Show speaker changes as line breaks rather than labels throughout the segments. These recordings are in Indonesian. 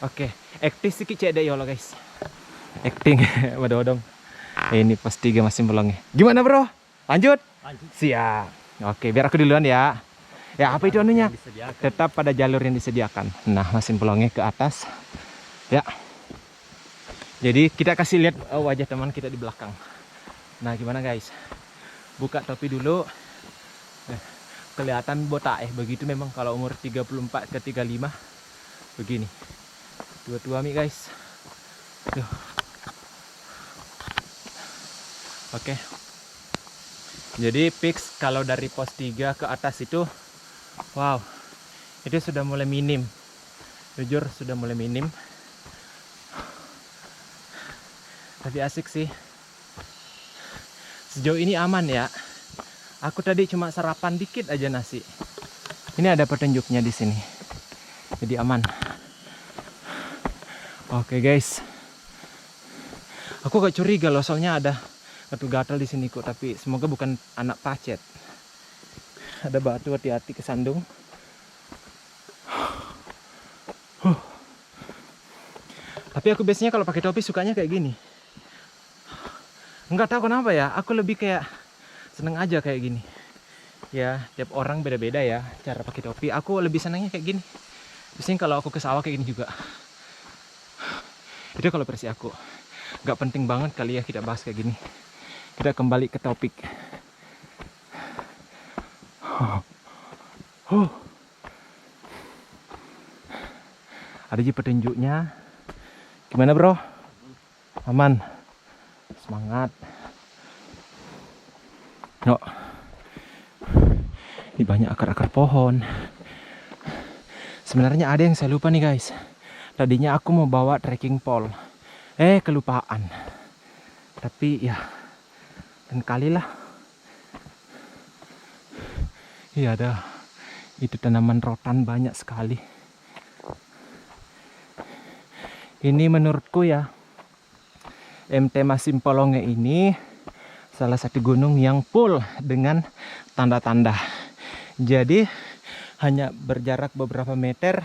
Oke, acting sedikit cek deh ya lo guys. Acting, waduh. Ini pos 3 masih belum. Gimana bro? Lanjut?
Lanjut.
Siap. Oke, biar aku duluan ya. Ya apa itu anunya?
Disediakan.
Tetap pada jalur yang disediakan. Nah, mesin pelongnya ke atas. Ya. Jadi kita kasih lihat wajah teman kita di belakang. Nah, gimana guys? Buka topi dulu. Kelihatan botak begitu memang kalau umur 34 ke 35 begini. Tua-tua mi guys. Tuh. Oke. Jadi fix kalau dari pos 3 ke atas itu wow. Itu sudah mulai minim. Jujur sudah mulai minim. Tapi asik sih. Sejauh ini aman ya. Aku tadi cuma sarapan dikit aja nasi. Ini ada petunjuknya di sini. Jadi aman. Oke guys. Aku gak curiga loh soalnya ada gatal di sini kok, tapi semoga bukan anak pacet. Ada batu, hati-hati kesandung. Tapi aku biasanya kalau pakai topi sukanya kayak gini. Enggak tahu kenapa ya, aku lebih kayak seneng aja kayak gini. Ya, tiap orang beda-beda ya cara pakai topi. Aku lebih senangnya kayak gini. Biasanya kalau aku ke sawah kayak gini juga. Itu kalau versi aku. Gak penting banget kali ya kita bahas kayak gini. Kita kembali ke topik. Ada aja petunjuknya. Gimana bro? Aman? Semangat. Yuk. Ini banyak akar-akar pohon. Sebenarnya ada yang saya lupa nih guys. Tadinya aku mau bawa trekking pole. Kelupaan. Tapi ya, dan kalilah. Iya ada. Itu tanaman rotan banyak sekali. Ini menurutku ya, MT Masimpolonge ini salah satu gunung yang full dengan tanda-tanda. Jadi hanya berjarak beberapa meter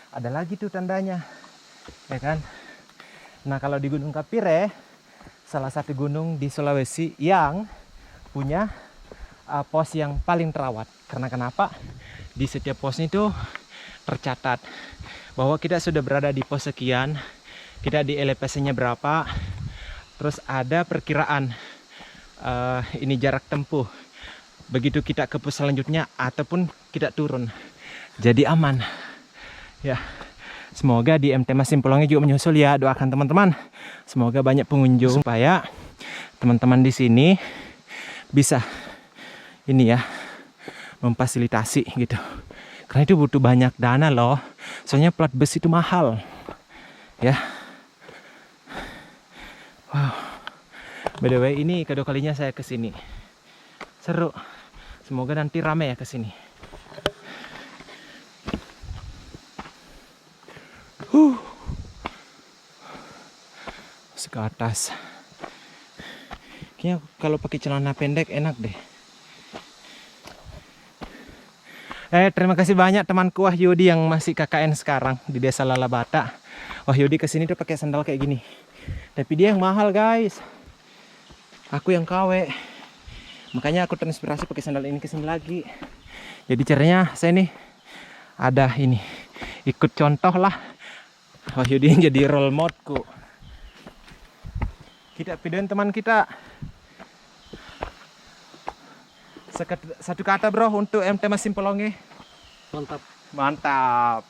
ada lagi tuh tandanya, ya kan? Nah kalau di Gunung Kapire, salah satu gunung di Sulawesi yang punya pos yang paling terawat. Karena kenapa? Di setiap posnya itu tercatat bahwa kita sudah berada di pos sekian, kita di elevasinya berapa, terus ada perkiraan ini jarak tempuh begitu kita ke pos selanjutnya ataupun kita turun. Jadi aman ya. Semoga di MT Masimpolonge juga menyusul ya. Doakan teman-teman semoga banyak pengunjung supaya teman-teman di sini bisa ini ya memfasilitasi gitu. Karena itu butuh banyak dana loh. Soalnya plat bus itu mahal. Ya. Wow. By the way, ini kedua kalinya saya ke sini. Seru. Semoga nanti rame ya ke sini. Ke atas. Kayaknya kalau pakai celana pendek enak deh. Terima kasih banyak temanku Wahyudi yang masih KKN sekarang di Desa Lalabata. Wahyudi kesini tuh pakai sandal kayak gini. Tapi dia yang mahal guys. Aku yang KW. Makanya aku terinspirasi pakai sandal ini kesini lagi. Jadi caranya saya nih ada ini ikut contoh lah. Wahyudi yang jadi role modelku. Kita videoin teman kita. Satu kata bro untuk MT Masimpolonge.
Mantap.
Mantap.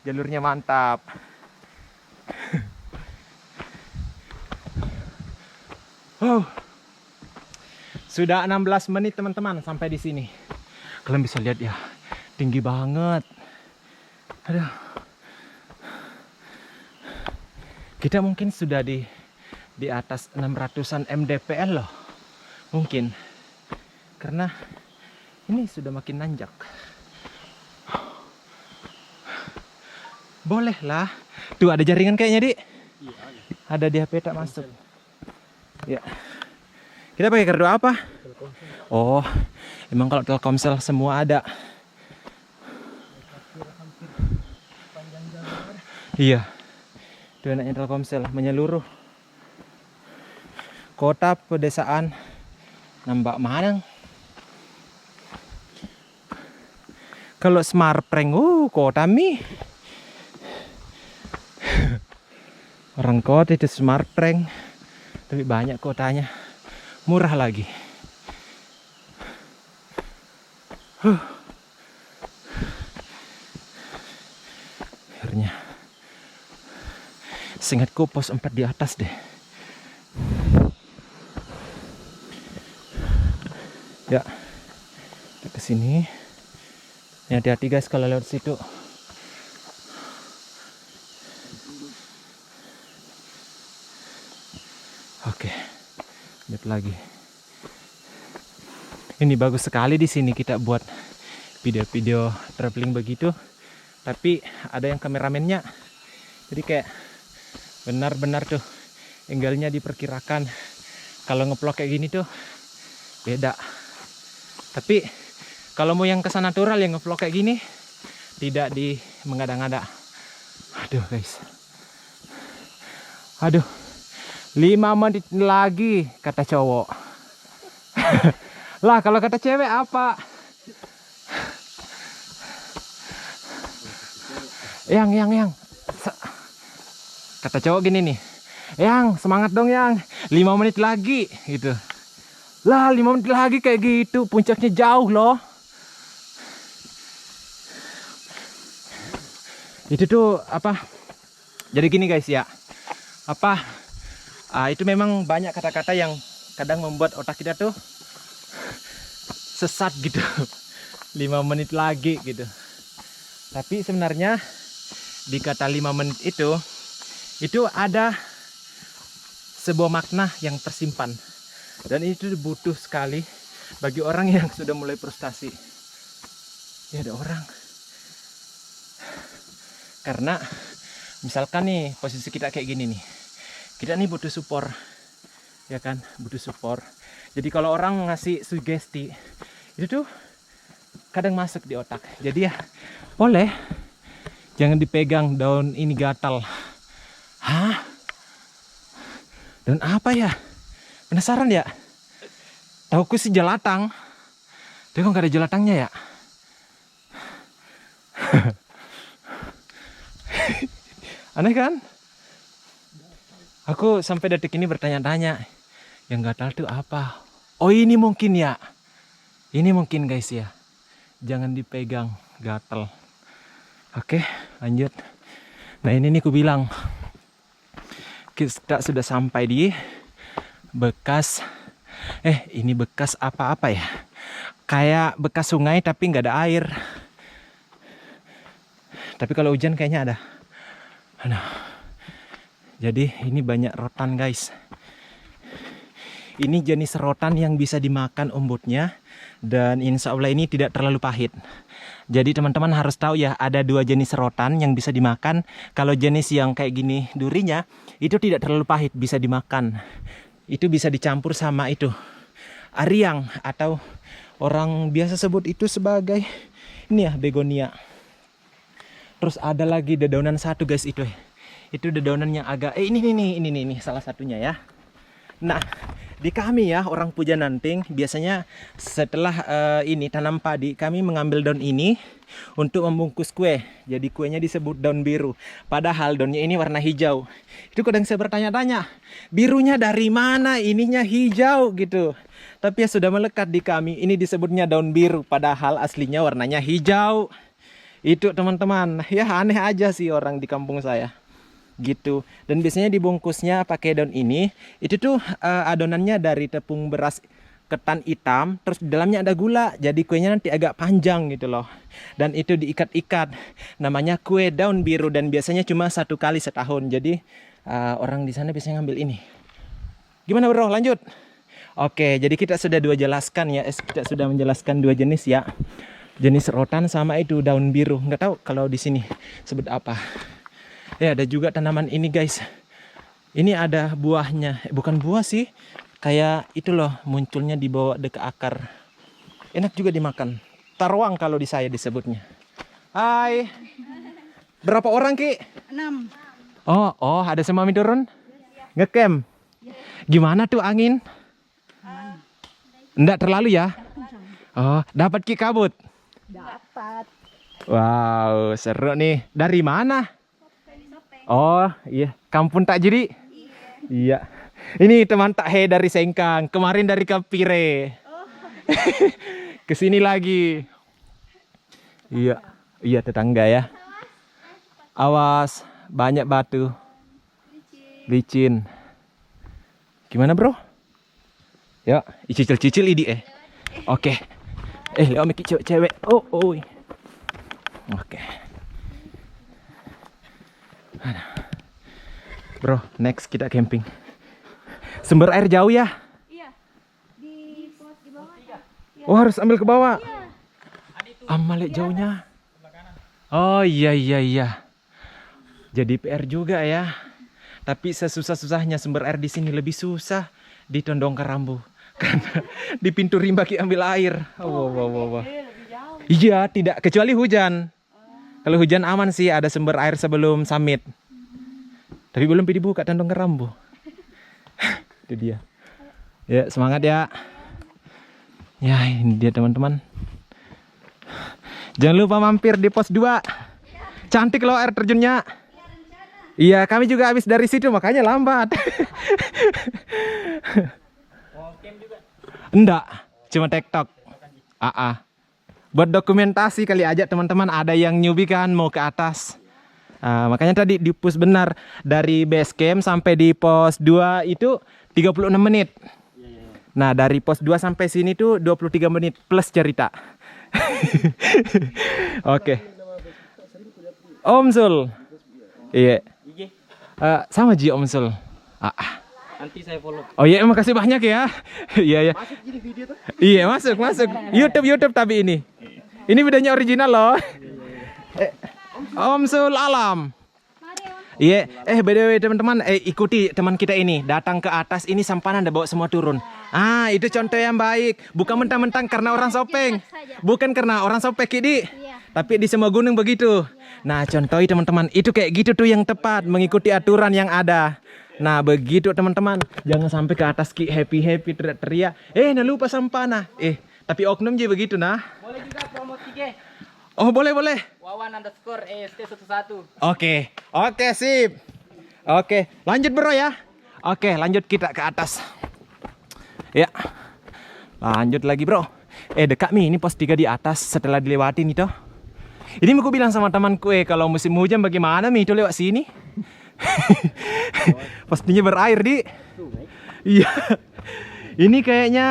Jalurnya mantap. Sudah 16 menit teman-teman sampai di sini. Kalian bisa lihat ya, tinggi banget. Aduh. Kita mungkin sudah di atas 600-an mdpl loh. Mungkin. Karena ini sudah makin nanjak. Boleh lah. Tuh ada jaringan kayaknya, Dik.
Iya,
ada di HP tak masuk. Ya. Kita pakai kartu apa?
Telkomsel.
Oh, emang kalau Telkomsel semua ada. Iya. Itu enaknya Telkomsel menyeluruh. Kota pedesaan nambah mana? Kalau Smartprank, kota mi. Orang kota itu Smartprank, tapi banyak kotanya, murah lagi. Akhirnya, seingatku pos 4 di atas deh. Ya, kita ke sini. Hati-hati guys kalau lewat situ. Oke, lihat lagi. Ini bagus sekali di sini kita buat video-video traveling begitu. Tapi ada yang kameramennya. Jadi kayak benar-benar tuh angle-nya diperkirakan. Kalau nge-vlog kayak gini tuh beda. Tapi kalau mau yang kesan natural yang nge-vlog kayak gini tidak di mengada-ngada. Aduh guys. Aduh. 5 menit lagi kata cowok. Lah kalau kata cewek apa? Yang. Kata cowok gini nih. Yang semangat dong yang. 5 menit lagi gitu. Lah 5 menit lagi kayak gitu. Puncaknya jauh loh. Itu tuh apa? Jadi gini guys ya. Itu memang banyak kata-kata yang kadang membuat otak kita tuh sesat gitu. 5 menit lagi gitu. Tapi sebenarnya di kata 5 menit itu ada sebuah makna yang tersimpan. Dan itu butuh sekali bagi orang yang sudah mulai frustasi. Ya ada orang. Karena misalkan nih posisi kita kayak gini nih. Kita nih butuh support. Ya kan, butuh support. Jadi kalau orang ngasih sugesti, itu tuh kadang masuk di otak. Jadi ya, boleh. Jangan dipegang, daun ini gatal. Hah? Daun apa ya? Penasaran ya? Tauku sih jelatang. Tapi kok gak ada jelatangnya ya? Aneh kan? Aku sampai detik ini bertanya-tanya, yang gatal tuh apa? Oh ini mungkin ya. Ini mungkin guys ya. Jangan dipegang, gatal. Oke, lanjut. Nah ini nih aku bilang, kita sudah sampai di bekas. Ini bekas apa-apa ya? Kayak bekas sungai tapi nggak ada air. Tapi kalau hujan kayaknya ada. Aduh. Jadi ini banyak rotan guys. Ini jenis rotan yang bisa dimakan umbutnya. Dan insya Allah ini tidak terlalu pahit. Jadi teman-teman harus tahu ya, ada 2 jenis rotan yang bisa dimakan. Kalau jenis yang kayak gini durinya, itu tidak terlalu pahit, bisa dimakan. Itu bisa dicampur sama itu ariang, atau orang biasa sebut itu sebagai ini ya, begonia. Terus ada lagi dedaunan satu guys itu. Itu dedaunan yang agak ini salah satunya ya. Nah, di kami ya orang Pujananting biasanya setelah ini tanam padi, kami mengambil daun ini untuk membungkus kue. Jadi kuenya disebut daun biru. Padahal daunnya ini warna hijau. Itu kadang saya bertanya-tanya, birunya dari mana? Ininya hijau gitu. Tapi ya sudah melekat di kami, ini disebutnya daun biru. Padahal aslinya warnanya hijau. Itu teman-teman, ya aneh aja sih orang di kampung saya. Gitu. Dan biasanya dibungkusnya pakai daun ini. Itu tuh adonannya dari tepung beras ketan hitam, terus di dalamnya ada gula. Jadi kuenya nanti agak panjang gitu loh. Dan itu diikat-ikat. Namanya kue daun biru dan biasanya cuma 1 kali setahun. Jadi orang di sana biasanya ngambil ini. Gimana bro? Lanjut. Oke, jadi kita sudah jelaskan ya. Kita sudah menjelaskan 2 jenis ya. Jenis rotan sama itu daun biru. Nggak tahu kalau di sini sebut apa. Ya ada juga tanaman ini guys. Ini ada buahnya. Bukan buah sih. Kayak itu loh, munculnya dibawa dekat akar. Enak juga dimakan. Tarwang kalau di saya disebutnya. Hai. Berapa orang Ki?
6.
Oh, ada Mami turun? Ngecamp? Gimana tuh angin? Enggak terlalu ya? Oh, dapat ki kabut?
Dapat.
Wow, seru nih. Dari mana? Oh, iya. Kampung Tak Jiri? Iya. Ini teman Tak He dari Sengkang. Kemarin dari Kapire. Kesini lagi. Iya. Iya, tetangga ya. Awas, banyak batu. Licin. Gimana, bro? Ya, cicil-cicil ini Oke. Lewat mikir cewek-cewek. Oh. Oke. Bro, next kita camping. Sumber air jauh ya?
Iya. Di pos di bawah.
Oh, harus ambil ke bawah. Amalek jauhnya. Oh, iya. Jadi PR juga ya. Tapi sesusah-susahnya sumber air di sini lebih susah di Tondong Karambu. Karena di pintu rimba ki ambil air. Wow. Iya, tidak kecuali hujan. Kalau hujan aman sih, ada sumber air sebelum summit. Tapi belum dibuka Tondong Karambu. Itu dia. Ya, semangat ya. Ya, ini dia teman-teman. Jangan lupa mampir di pos 2. Cantik loh air terjunnya. Iya, kami juga habis dari situ makanya lambat. Enggak, cuma TikTok. Buat dokumentasi kali aja teman-teman, ada yang newbie kan mau ke atas. Makanya tadi di pos benar dari base camp sampai di pos 2 itu 36 menit. Nah, dari pos 2 sampai sini tuh 23 menit plus cerita. Oke. Om Sul. Iya. Sama Ji Om Sul.
Nanti saya follow.
Oh iya, makasih banyak ya. Iya.
Masuk jadi video tuh.
Iya, masuk. YouTube tapi ini. Ini videonya original loh. Om Sul Alam. Iya, by the way teman-teman, ikuti teman kita ini datang ke atas ini sampanan dah bawa semua turun. Itu contoh yang baik, bukan mentang-mentang karena orang Sopeng, bukan karena orang Sopek ini, tapi di semua gunung begitu. Nah, contohi teman-teman, itu kayak gitu tuh yang tepat, mengikuti aturan yang ada. Nah, begitu teman-teman, jangan sampai ke atas ki happy teriak-teriak. Nah lupa sampana. Tapi oknum je begitu nah.
Boleh juga promo 3.
Oh boleh.
Wawan_EST11.
Oke, sip. Oke, lanjut bro ya. Oke, lanjut kita ke atas. Ya, lanjut lagi bro. Dekat nih, ini pos 3 di atas setelah dilewatin itu. Ini aku bilang sama temanku kalau musim hujan bagaimana Mi itu lewat sini. Pastinya berair di. Iya. Ini kayaknya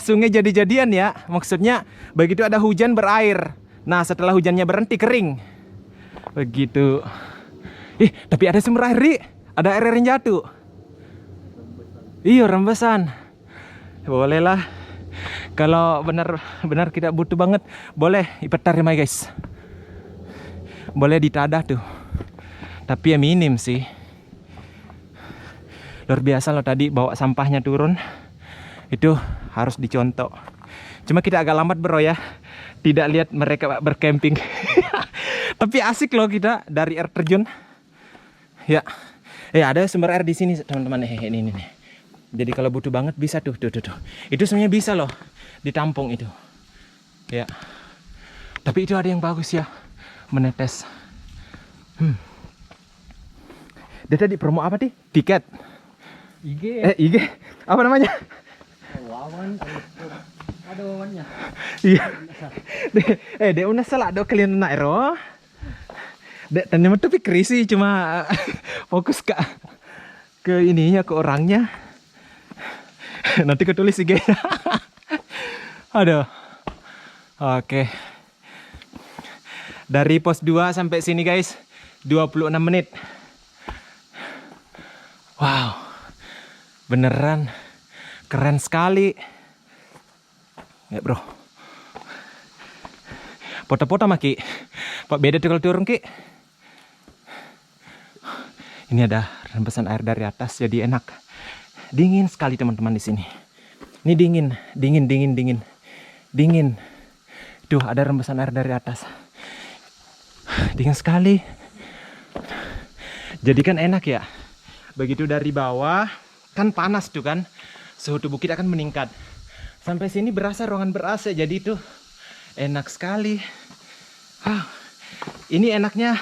sungai jadi-jadian ya. Maksudnya begitu ada hujan berair. Nah, setelah hujannya berhenti kering. Begitu. Tapi ada sumber air, Ri. Ada air yang jatuh. Iya, rembesan. Boleh lah. Kalau benar kita butuh banget, boleh ipetar ya, guys. Boleh ditadah tuh. Tapi ya minim sih. Luar biasa loh tadi bawa sampahnya turun. Itu harus dicontoh. Cuma kita agak lambat bro ya. Tidak lihat mereka bercamping. Tapi asik loh kita dari air terjun. Ya. Ada sumber air di sini teman-teman. Ini. Jadi kalau butuh banget bisa tuh. Itu sebenarnya bisa loh ditampung itu. Ya. Tapi itu ada yang bagus ya. Menetes. Dia tadi promo apa sih? Tiket. IG. Apa namanya?
Wawan. Ada wawannya.
Iya. Dia udah salah do kalian nak ero. Dan tapi krisi cuma fokus ke ininya, ke orangnya. Nanti ketulis IG. Aduh. Oke. Dari pos 2 sampai sini guys 26 menit. Wow. Beneran keren sekali. Ya bro. Foto-foto maki. Pak beda tuh kalau turun ki. Ini ada rembesan air dari atas jadi enak. Dingin sekali teman-teman di sini. Ini dingin. Tuh ada rembesan air dari atas. Dingin sekali. Jadi kan enak ya. Begitu dari bawah kan panas tuh kan. Suhu tubuh kita akan meningkat. Sampai sini berasa ruangan ber-AC. Jadi itu enak sekali. Ini enaknya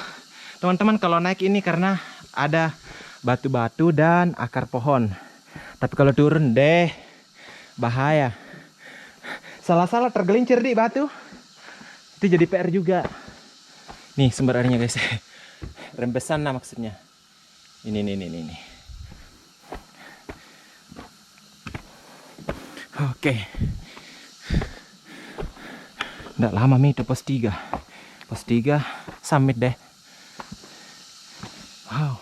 teman-teman kalau naik ini karena ada batu-batu dan akar pohon. Tapi kalau turun deh bahaya. Salah-salah tergelincir di batu. Itu jadi PR juga. Nih sumber airnya guys. Rembesan nah maksudnya. Ini. Oke. Nggak lama nih itu pos 3. Pos 3 summit deh. Wow.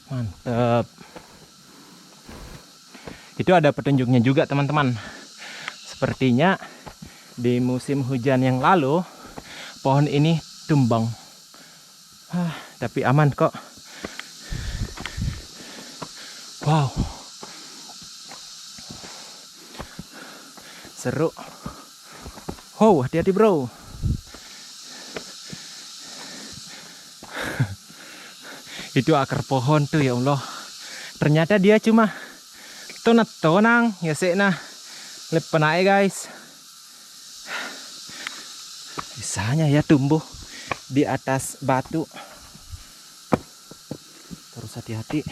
Mantap. Itu ada petunjuknya juga teman-teman. Sepertinya di musim hujan yang lalu pohon ini tumbang. Tapi aman kok. Wow. Seru. Oh, hati-hati bro. Itu akar pohon tuh ya Allah. Ternyata dia cuma tonang ya sekna. Lepen aja guys. Bisanya ya tumbuh di atas batu. Terus hati-hati.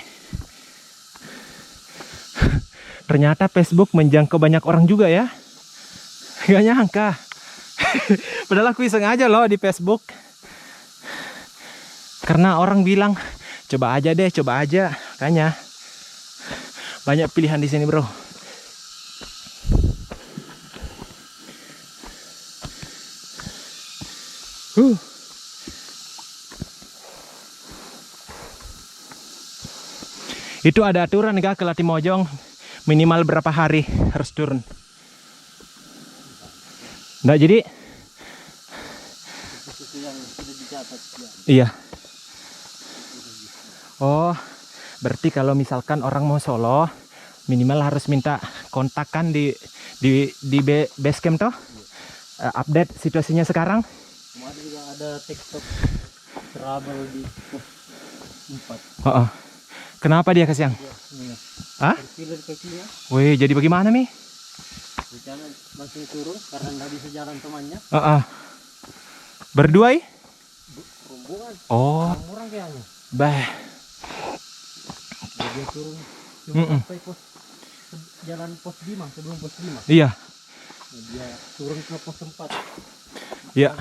Ternyata Facebook menjangkau banyak orang juga ya. Gak nyangka. Padahal aku iseng aja loh di Facebook. Karena orang bilang coba aja deh, coba aja. Makanya banyak pilihan di sini bro. Itu ada aturan gak ke Latimojong minimal berapa hari harus turun? Nggak jadi? Iya. Oh, berarti kalau misalkan orang mau solo minimal harus minta kontakkan di base camp toh? Update situasinya sekarang?
Kemarin juga ada TikTok travel di pos 4.
Oh. Kenapa dia kesiang? Hah?
Terkilir kakinya.
Wih, jadi bagaimana Mi?
Rencana langsung turun karena nggak bisa jalan temannya.
Berdua ya?
Rombongan.
Oh.
Orang kayaknya.
Bah.
Dia turun cuma sampai jalan pos 5 sebelum pos 5.
Iya.
Dia turun ke pos 4.
Iya.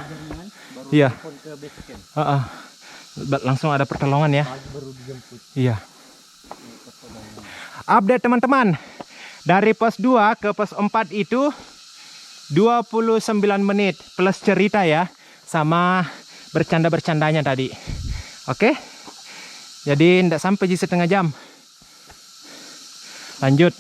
Baru
Iya.
telepon ke base camp.
Langsung ada pertolongan ya.
Pagi baru dijemput.
Iya. Update teman-teman. Dari pos 2 ke pos 4 itu 29 menit plus cerita ya. Sama bercanda-bercandanya tadi. Oke. Jadi tidak sampai setengah jam. Lanjut.